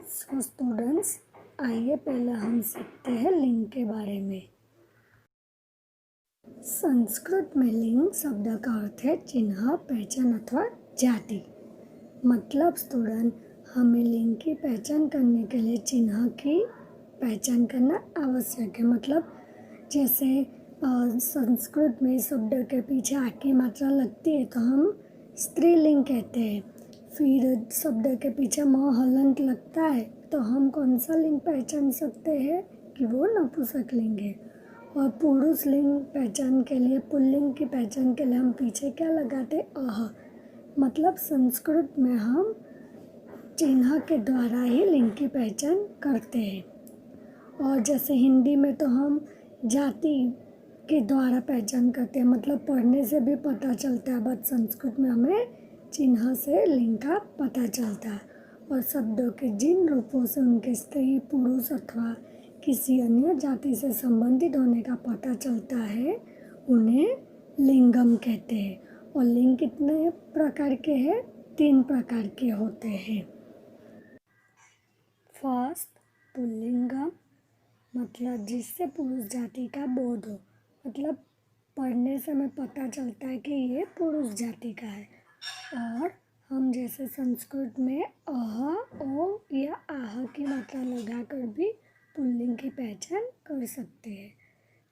So students, आइए पहले हम सीखते हैं लिंग के बारे में। संस्कृत में लिंग शब्द का अर्थ है चिन्ह, पहचान अथवा जाति। मतलब स्टूडेंट, हमें लिंग की पहचान करने के लिए चिन्ह की पहचान करना आवश्यक है। मतलब जैसे संस्कृत में शब्द के पीछे आ की मात्रा लगती है तो हम स्त्रीलिंग कहते हैं। फिर शब्द के पीछे म हलंत लगता है तो हम कौन सा लिंग पहचान सकते हैं कि वो नपुंसकलिंग है। और पुरुष लिंग पहचान के लिए, पुल्लिंग की पहचान के लिए हम पीछे क्या लगाते अह। मतलब संस्कृत में हम चिन्ह के द्वारा ही लिंग की पहचान करते हैं। और जैसे हिंदी में तो हम जाति के द्वारा पहचान करते हैं, मतलब पढ़ने से भी पता चलता है, बट संस्कृत में हमें चिन्ह से लिंग का पता चलता है। और शब्दों के जिन रूपों से उनके स्त्री, पुरुष अथवा किसी अन्य जाति से संबंधित होने का पता चलता है उन्हें लिंगम कहते हैं। और लिंग कितने प्रकार के हैं? 3 प्रकार के होते हैं। फर्स्ट, पुल्लिंगम, मतलब जिससे पुरुष जाति का बोध हो, मतलब पढ़ने से हमें पता चलता है कि ये पुरुष जाति का है। और हम जैसे संस्कृत में अह, ओ या आह की मात्रा लगाकर भी पुल्लिंग की पहचान कर सकते हैं।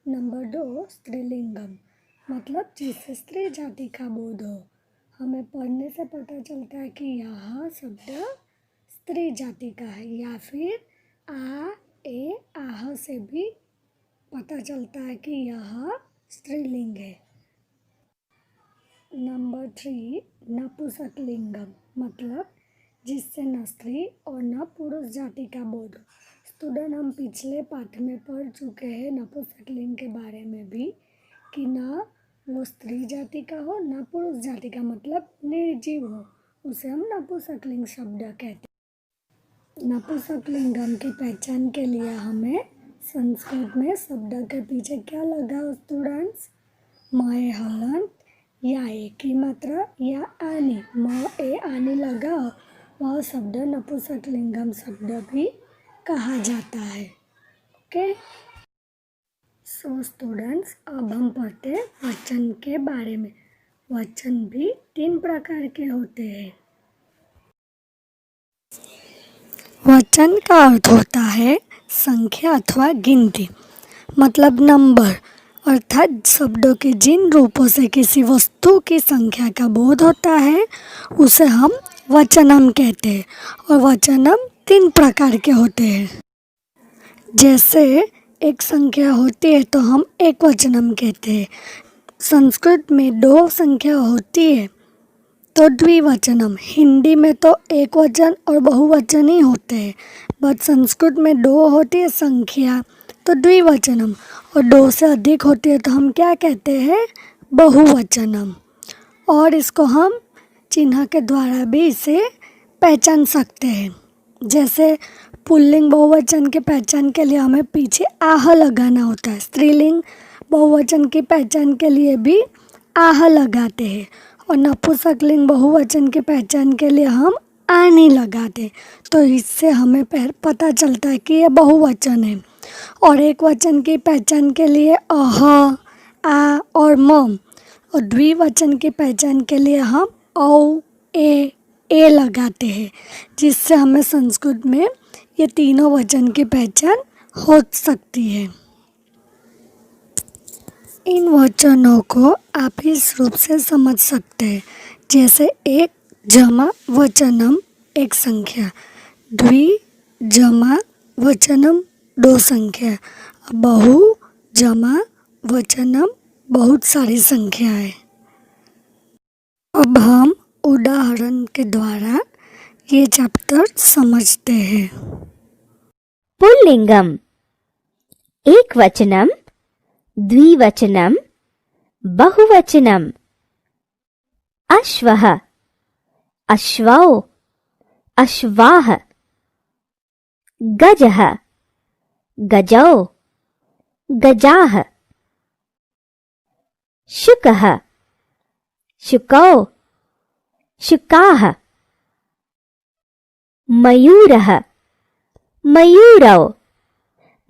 नंबर 2, स्त्रीलिंगम, मतलब जिससे स्त्री जाति का बोध हो। हमें पढ़ने से पता चलता है कि यह शब्द स्त्री जाति का है। या फिर आ, ए, आह से भी पता चलता है कि यह स्त्रीलिंग है। नंबर 3, नपुंसकलिंगम, मतलब जिससे न स्त्री और न पुरुष जाति का बोध हो। स्टूडेंट, हम पिछले पाठ में पढ़ चुके हैं नपुंसकलिंग के बारे में भी कि न वो स्त्री जाति का हो न पुरुष जाति का, मतलब निर्जीव हो, उसे हम नपुंसकलिंग शब्द कहते हैं। नपुंसकलिंगम की पहचान के लिए हमें संस्कृत में शब्द के पीछे क्या लगा स्टूडेंट्स? मय हलंत या ए की मात्रा या आनी, म ए आनी लगा, वह शब्द नपुंसकलिंगम शब्द भी कहा जाता है। ओके, सो स्टूडेंट्स, अब हम पढ़ते हैं वचन के बारे में। वचन भी 3 प्रकार के होते हैं। वचन का अर्थ होता है संख्या अथवा गिनती, मतलब नंबर, अर्थात शब्दों के जिन रूपों से किसी वस्तु की संख्या का बोध होता है उसे हम वचनम कहते हैं। और वचनम 3 प्रकार के होते हैं। जैसे एक संख्या होती है तो हम एक वचनम कहते हैं। संस्कृत में 2 संख्या होती है तो द्विवचनम। हिंदी में तो एक वचन और बहुवचन ही होते हैं, बट संस्कृत में 2 होती है संख्या तो द्विवचनम, और 2 से अधिक होती है तो हम क्या कहते हैं? बहुवचनम। और इसको हम चिन्ह के द्वारा भी इसे पहचान सकते हैं। जैसे पुल्लिंग बहुवचन के पहचान के लिए हमें पीछे आह लगाना होता है। स्त्रीलिंग बहुवचन की पहचान के लिए भी आह लगाते हैं। और नपुंसकलिंग बहुवचन की पहचान के लिए हम आनी लगाते। तो इससे हमें पता चलता है कि यह बहुवचन है। और एक वचन की पहचान के लिए अह, आ और म, और द्विवचन की पहचान के लिए हम औ, ए लगाते हैं, जिससे हमें संस्कृत में ये तीनों वचन की पहचान हो सकती है। इन वचनों को आप इस रूप से समझ सकते हैं, जैसे एक जमा वचनम एक संख्या, द्वि जमा वचनम 2 संख्या, बहु जमा वचनम बहुत सारी संख्याएं। अब हम उदाहरण के द्वारा ये चैप्टर समझते हैं। पुल्लिंगम, एक वचनम, द्विवचनम, बहुवचनम। अश्वः, अश्वौ, अश्वाः। गजः, गजौ, गजाः। शुकः, शुकौ, शुकाः। मयूरः, मयूरौ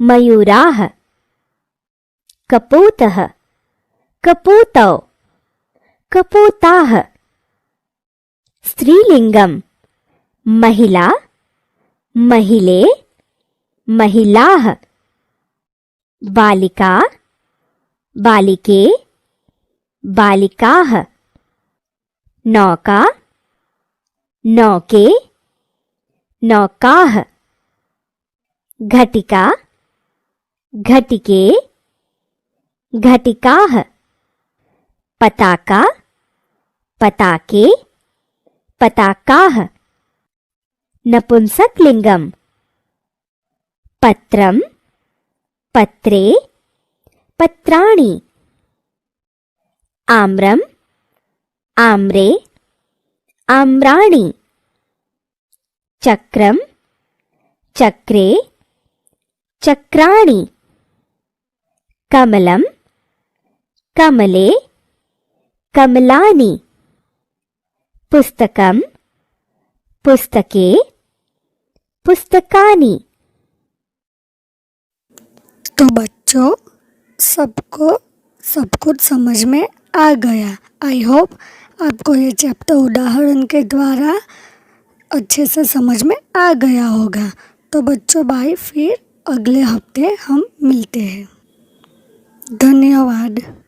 मयूराः कपोतः कपोतौ कपोताः स्त्रीलिंगम महिला महिले महिलाः बालिका बालिके बालिकाः नौका नौके नौकाः घटिका घटिके घटिकाः पताका पताके पताकाः नपुंसकलिंगम पत्रम पत्रे पत्राणि आम्रम आम्रे आम्राणि चक्रम चक्रे चक्राणि कमलम कमले कमलानि पुस्तकम पुस्तके पुस्तकानि। तो बच्चों सबको सब कुछ समझ में आ गया। आई होप आपको ये चैप्टर उदाहरण के द्वारा अच्छे से समझ में आ गया होगा। तो बच्चों बाय, फिर अगले हफ्ते हम मिलते हैं। धन्यवाद।